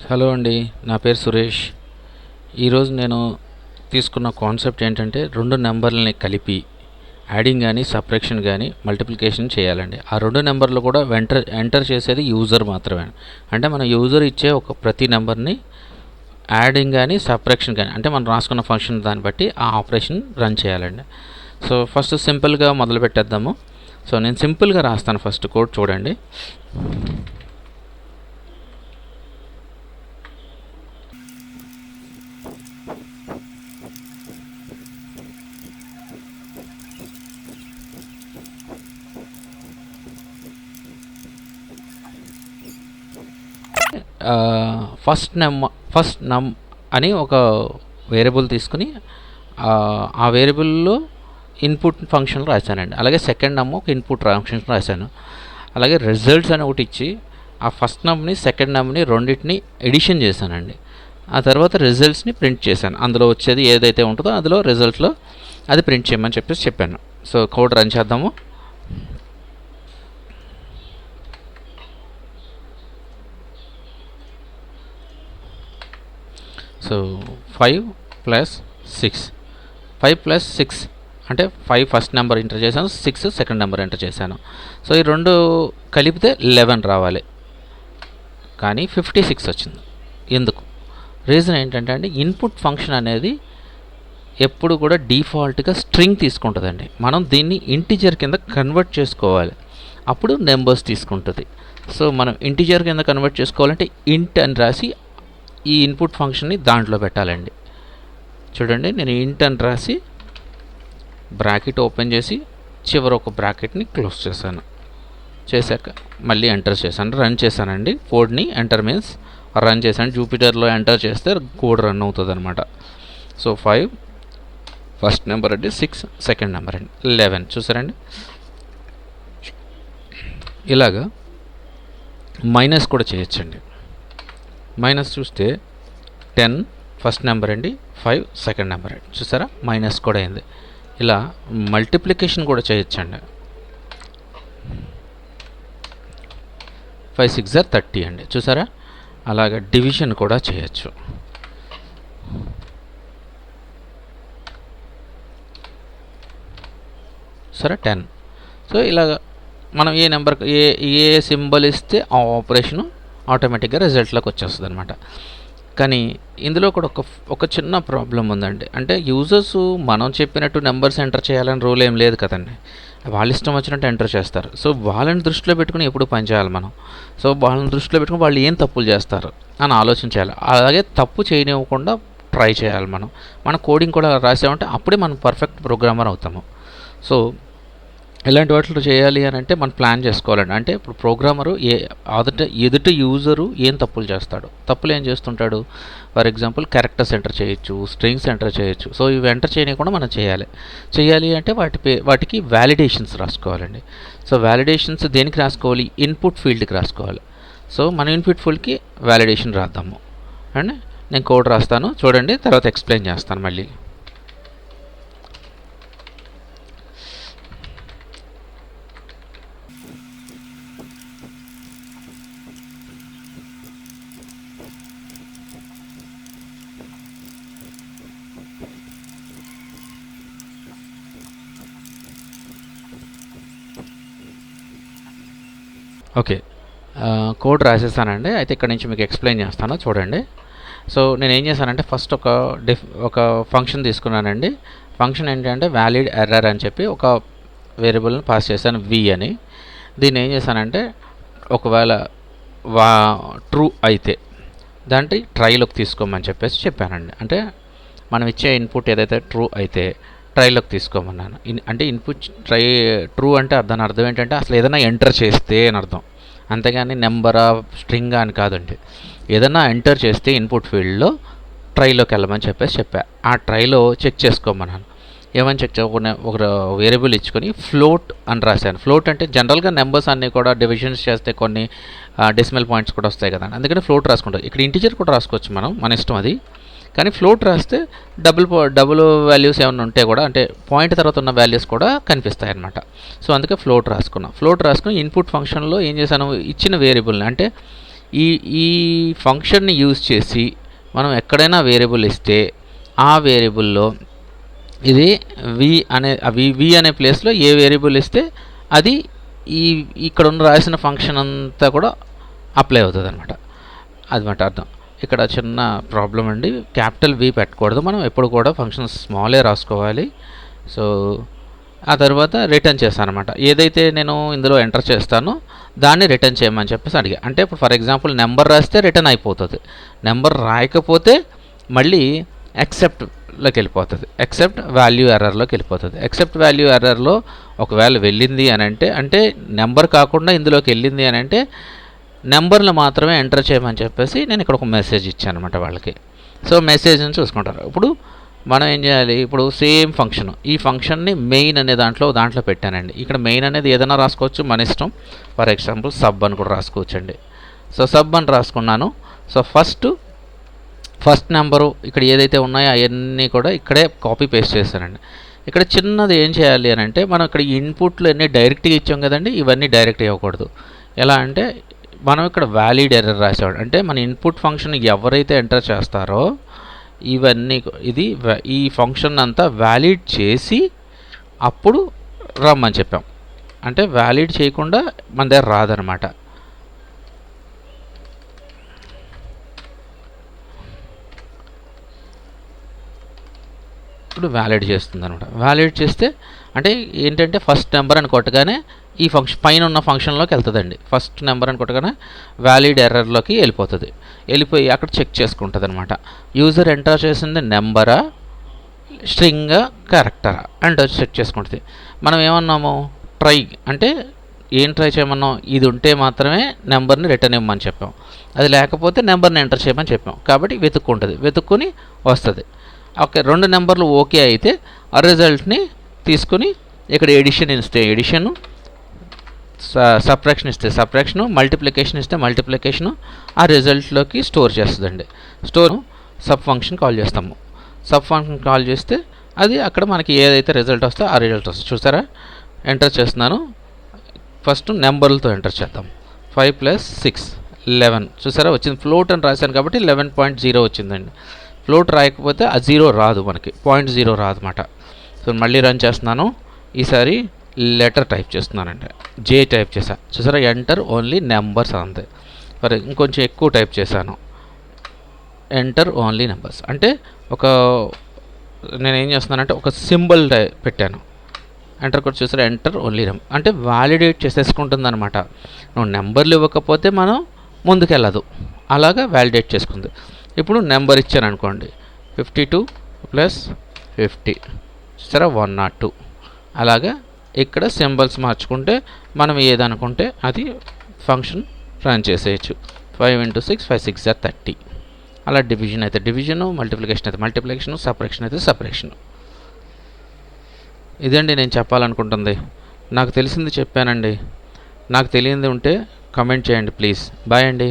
Hello అండి, నా పేరు సురేష్. ఈరోజు నేను తీసుకున్న కాన్సెప్ట్ ఏంటంటే రెండు నెంబర్లని కలిపి యాడింగ్ కానీ సబ్ట్రాక్షన్ కానీ మల్టిప్లికేషన్ చేయాలండి. ఆ రెండు నెంబర్లు కూడా ఎంటర్ చేసేది యూజర్ మాత్రమే. అంటే మన యూజర్ ఇచ్చే ఒక ప్రతి నెంబర్ని యాడింగ్ కానీ సబ్ట్రాక్షన్ కానీ అంటే మనం రాసుకున్న ఫంక్షన్ దాన్ని బట్టి ఆ ఆపరేషన్ రన్ చేయాలండి. సో ఫస్ట్ సింపుల్గా మొదలు పెట్టేద్దాము. సో నేను సింపుల్గా రాస్తాను. ఫస్ట్ కోడ్ చూడండి. ఫస్ట్ నమ్ అని ఒక వేరియబుల్ తీసుకుని ఆ వేరియబుల్లో ఇన్పుట్ ఫంక్షన్ రాశానండి. అలాగే సెకండ్ నమ్ ఒక ఇన్పుట్ ఫంక్షన్ రాశాను. అలాగే రిజల్ట్స్ అని ఒకటి ఇచ్చి ఆ ఫస్ట్ నమ్ని సెకండ్ నమ్ని రెండింటిని ఎడిషన్ చేశానండి. ఆ తర్వాత రిజల్ట్స్ని ప్రింట్ చేశాను. అందులో వచ్చేది ఏదైతే ఉంటుందో అందులో రిజల్ట్లో అది ప్రింట్ చేయమని చెప్పాను. సో కోడ్ రన్ చేద్దాము. సో 5 + 6 5 + 6 అంటే 5 ఫస్ట్ నెంబర్ ఎంటర్ చేశాను, 6 సెకండ్ నెంబర్ ఎంటర్ చేశాను. సో ఈ రెండు కలిపితే 11 రావాలి, కానీ 56 వచ్చింది. ఎందుకు? రీజన్ ఏంటంటే అండి, ఇన్పుట్ ఫంక్షన్ అనేది ఎప్పుడు కూడా డిఫాల్ట్గా స్ట్రింగ్ తీసుకుంటుందండి. మనం దీన్ని ఇంటిజర్ కింద కన్వర్ట్ చేసుకోవాలి, అప్పుడు నెంబర్స్ తీసుకుంటుంది. సో మనం ఇంటిజర్ కింద కన్వర్ట్ చేసుకోవాలంటే ఇంట్ అని రాసి ఈ ఇన్పుట్ ఫంక్షన్ని దాంట్లో పెట్టాలండి. చూడండి, నేను ఇంట్ అని రాసి బ్రాకెట్ ఓపెన్ చేసి చివరి ఒక బ్రాకెట్ని క్లోజ్ చేశాక మళ్ళీ ఎంటర్ చేశాను, రన్ చేశానండి. కోడ్ని ఎంటర్ మీన్స్ రన్ చేశాను. జూపిటర్లో ఎంటర్ చేస్తే కోడ్ రన్ అవుతుంది అనమాట. సో 5 ఫస్ట్ నెంబర్ అండి, 6 సెకండ్ నెంబర్ అండి, 11 చూసారండి. ఇలాగా మైనస్ కూడా చేయొచ్చండి. మైనస్ చూస్తే 10 ఫస్ట్ నెంబర్ అండి, 5 సెకండ్ నెంబర్ అండి, చూసారా మైనస్ కూడా అయింది. ఇలా మల్టిప్లికేషన్ కూడా చేయొచ్చండి. 5 6 30 అండి, చూసారా. అలాగే డివిజన్ కూడా చేయొచ్చు. సరే 10. సో ఇలాగ మనం ఏ నెంబర్ ఏ సింబల్ ఇస్తే ఆ ఆపరేషను ఆటోమేటిక్గా రిజల్ట్లోకి వచ్చేస్తుంది అనమాట. కానీ ఇందులో కూడా ఒక చిన్న ప్రాబ్లం ఉందండి. అంటే యూజర్స్ మనం చెప్పినట్టు నెంబర్స్ ఎంటర్ చేయాలని రూల్ ఏం లేదు కదండి. వాళ్ళ ఇష్టం వచ్చినట్టు ఎంటర్ చేస్తారు. సో వాళ్ళని దృష్టిలో పెట్టుకుని ఎప్పుడు పనిచేయాలి మనం. సో వాళ్ళని దృష్టిలో పెట్టుకుని వాళ్ళు ఏం తప్పులు చేస్తారు అని ఆలోచించాలి. అలాగే తప్పు చేయనివ్వకుండా ట్రై చేయాలి మనం. మన కోడింగ్ కూడా రాసామంటే అప్పుడే మనం పర్ఫెక్ట్ ప్రోగ్రామర్ అవుతాము. సో ఇలాంటి వాటిలో చేయాలి అని అంటే మనం ప్లాన్ చేసుకోవాలండి. అంటే ఇప్పుడు ప్రోగ్రామరు ఎదుటి యూజరు ఏం తప్పులు చేస్తాడు, తప్పులు ఏం చేస్తుంటాడు. ఫర్ ఎగ్జాంపుల్ క్యారెక్టర్స్ ఎంటర్ చేయొచ్చు, స్ట్రింగ్స్ ఎంటర్ చేయొచ్చు. సో ఇవి ఎంటర్ చేయకుండా మనం చేయాలి అంటే వాటికి వ్యాలిడేషన్స్ రాసుకోవాలండి. సో వ్యాలిడేషన్స్ దేనికి రాసుకోవాలి? ఇన్పుట్ ఫీల్డ్కి రాసుకోవాలి. సో మన ఇన్పుట్ ఫీల్డ్కి వ్యాలిడేషన్ రాద్దాము అండి. నేను కోడ్ రాస్తాను చూడండి, తర్వాత ఎక్స్ప్లెయిన్ చేస్తాను మళ్ళీ. ఓకే, కోడ్ రాసేసానండి. అయితే ఇక్కడ నుంచి మీకు ఎక్స్ప్లెయిన్ చేస్తాను చూడండి. సో నేను ఏం చేశానంటే ఫస్ట్ ఒక ఫంక్షన్ తీసుకున్నానండి. ఫంక్షన్ ఏంటంటే వ్యాలిడ్ ఎర్రర్ అని చెప్పి ఒక వేరియబుల్ని పాస్ చేశాను, v అని. దీన్ని ఏం చేశానంటే ఒకవేళ ట్రూ అయితే దాంట్లో ట్రైలోకి తీసుకోమని చెప్పానండి. అంటే మనం ఇచ్చే ఇన్పుట్ ఏదైతే ట్రూ అయితే ట్రైలోకి తీసుకోమన్నాను. అంటే ఇన్పుట్ ట్రూ అంటే దాని అర్థం ఏంటంటే అసలు ఏదైనా ఎంటర్ చేస్తే అని అర్థం, అంతేగాని నెంబరా స్ట్రింగ్ అని కాదండి. ఏదైనా ఎంటర్ చేస్తే ఇన్పుట్ ఫీల్డ్లో ట్రైలోకి వెళ్ళమని చెప్పా. ఆ ట్రైలో చెక్ చేసుకోమన్నాను. ఏమని చెక్ ఒక వేరియబుల్ ఇచ్చుకొని ఫ్లోట్ అని రాశాను. ఫ్లోట్ అంటే జనరల్గా నెంబర్స్ అన్నీ కూడా డివిజన్స్ చేస్తే కొన్ని డెసిమల్ పాయింట్స్ కూడా వస్తాయి కదండి, అందుకని ఫ్లోట్ రాసుకుంటాం. ఇక్కడ ఇంటిజర్ కూడా రాసుకోవచ్చు మనం, మన ఇష్టం అది. కానీ ఫ్లోట్ రాస్తే డబుల్ వాల్యూస్ ఏమైనా ఉంటే కూడా, అంటే పాయింట్ తర్వాత ఉన్న వాల్యూస్ కూడా కనిపిస్తాయి అన్నమాట. సో అందుకే ఫ్లోట్ రాసుకుని ఇన్పుట్ ఫంక్షన్లో ఏం చేశాను, ఇచ్చిన వేరియబుల్ని అంటే ఈ ఈ ఫంక్షన్ని యూజ్ చేసి మనం ఎక్కడైనా వేరియబుల్ ఇస్తే ఆ వేరియబుల్లో ఇది వి అనే ప్లేస్లో ఏ వేరియబుల్ ఇస్తే అది ఇక్కడ ఉన్న రాసిన ఫంక్షన్ అంతా కూడా అప్లై అవుతుంది అనమాట. అదనమాట అర్థం. ఇక్కడ చిన్న ప్రాబ్లం అండి, క్యాపిటల్ వి పెట్టకూడదు, మనం ఎప్పుడు కూడా ఫంక్షన్ స్మాలే రాసుకోవాలి. సో ఆ తర్వాత రిటర్న్ చేస్తాను అనమాట. ఏదైతే నేను ఇందులో ఎంటర్ చేస్తానో దాన్ని రిటర్న్ చేయమని చెప్పేసి అడిగా. అంటే ఇప్పుడు ఫర్ ఎగ్జాంపుల్ నెంబర్ రాస్తే రిటర్న్ అయిపోతుంది, నెంబర్ రాయకపోతే మళ్ళీ ఎక్సెప్ట్లోకి వెళ్ళిపోతుంది, ఎక్సెప్ట్ వాల్యూ ఎర్రర్లోకి వెళ్ళిపోతుంది. ఎక్సెప్ట్ వాల్యూ ఎర్రర్లో ఒకవేళ వెళ్ళింది అని అంటే నెంబర్ కాకుండా ఇందులోకి వెళ్ళింది అని అంటే నెంబర్లు మాత్రమే ఎంటర్ చేయమని చెప్పేసి నేను ఇక్కడ ఒక మెసేజ్ ఇచ్చాను అనమాట వాళ్ళకి. సో మెసేజ్ని చూసుకుంటారు. ఇప్పుడు మనం ఏం చేయాలి, ఇప్పుడు సేమ్ ఫంక్షన్, ఈ ఫంక్షన్ని మెయిన్ అనే దాంట్లో పెట్టానండి. ఇక్కడ మెయిన్ అనేది ఏదైనా రాసుకోవచ్చు, మన ఇష్టం. ఫర్ ఎగ్జాంపుల్ సబ్ అని కూడా రాసుకోవచ్చండి. సో సబ్ అని రాసుకున్నాను. సో ఫస్ట్ నెంబరు ఇక్కడ ఏదైతే ఉన్నాయో అవన్నీ కూడా ఇక్కడే కాపీ పేస్ట్ చేశానండి. ఇక్కడ చిన్నది ఏం చేయాలి అని అంటే, మనం ఇక్కడ ఇన్పుట్లు అన్నీ డైరెక్ట్గా ఇచ్చాం కదండి, ఇవన్నీ డైరెక్ట్ ఇవ్వకూడదు. ఎలా అంటే మనం ఇక్కడ వ్యాలిడ్ ఎర్రర్ రాసాడు అంటే మన ఇన్పుట్ ఫంక్షన్ ఎవరైతే ఎంటర్ చేస్తారో ఇవన్నీ ఈ ఫంక్షన్ అంతా వ్యాలిడ్ చేసి అప్పుడు రమ్మని చెప్పాం. అంటే వ్యాలిడ్ చేయకుండా మన దగ్గర రాదనమాట. ఇప్పుడు వ్యాలిడ్ చేస్తుంది అనమాట. వ్యాలిడ్ చేస్తే అంటే ఏంటంటే ఫస్ట్ నెంబర్ అని కొట్టగానే ఈ ఫంక్షన్ పైన ఉన్న ఫంక్షన్లోకి వెళ్తుందండి. ఫస్ట్ నెంబర్ అని కొట్టగానే వ్యాలిడ్ ఎర్రర్లోకి వెళ్ళిపోయి అక్కడ చెక్ చేసుకుంటుంది అనమాట. యూజర్ ఎంటర్ చేసింది నెంబరా స్ట్రింగా క్యారెక్టరా అండ్ చెక్ చేసుకుంటుంది. మనం ఏమన్నాము, ట్రై అంటే ఏం ట్రై చేయమన్నాం, ఇది ఉంటే మాత్రమే నెంబర్ని రిటర్న్ ఇవ్వమని చెప్పాం, అది లేకపోతే నెంబర్ని ఎంటర్ చేయమని చెప్పాం. కాబట్టి వెతుక్కుని వస్తుంది. ఓకే, 2 నెంబర్లు ఓకే అయితే ఆ రిజల్ట్ని తీసుకుని ఇక్కడ ఎడిషన్ ఇస్తే ఎడిషను, సబ్ట్రాక్షన్ ఇస్తే సబ్ట్రాక్షను, మల్టిప్లికేషన్ ఇస్తే మల్టిప్లికేషను ఆ రిజల్ట్లోకి స్టోర్ చేస్తుందండి. సబ్ ఫంక్షన్ కాల్ చేస్తాము. సబ్ ఫంక్షన్ కాల్ చేస్తే అది అక్కడ మనకి ఏదైతే రిజల్ట్ వస్తే ఆ రిజల్ట్ వస్తుంది. చూసారా, ఎంటర్ చేస్తున్నాను. ఫస్ట్ నెంబర్లతో ఎంటర్ చేద్దాం. 5 + 6 11. చూసారా వచ్చింది. ఫ్లోట్ అని రాశాను కాబట్టి 11.0 వచ్చిందండి. ఫ్లోట్ రాయకపోతే ఆ 0 రాదు, మనకి 0.0 రాదు అన్నమాట. సో మళ్ళీ రన్ చేస్తున్నాను. ఈసారి లెటర్ టైప్ చేస్తున్నానండి, జే టైప్ చేశాను. చూసారా, ఎంటర్ ఓన్లీ నెంబర్స్ అంతే. మరి ఇంకొంచెం ఎక్కువ టైప్ చేశాను, ఎంటర్ ఓన్లీ నెంబర్స్. అంటే నేనేం చేస్తున్నానంటే ఒక సింబల్ పెట్టాను. ఎంటర్ కూడా చూసారా, ఎంటర్ ఓన్లీ నెంబర్ అంటే వ్యాలిడేట్ చేసేసుకుంటుంది అనమాట. నువ్వు నెంబర్లు ఇవ్వకపోతే మనం ముందుకెళ్ళదు, అలాగా వ్యాలిడేట్ చేసుకుంది. ఇప్పుడు నెంబర్ ఇచ్చాను అనుకోండి, 52 + 50. చూసారా, 102. అలాగా ఇక్కడ సింబల్స్ మార్చుకుంటే మనం ఏదనుకుంటే అది ఫంక్షన్ రన్ చేసేయచ్చు. 5 × 6 5 6 = 30. అలా డివిజన్ అయితే డివిజను, మల్టిప్లికేషన్ అయితే మల్టిప్లికేషను, సపరేషన్ అయితే సపరేషను. ఇదండి నేను చెప్పాలనుకుంటుంది. నాకు తెలిసింది చెప్పానండి. నాకు తెలియంది ఉంటే కమెంట్ చేయండి ప్లీజ్. బాయ్ అండి.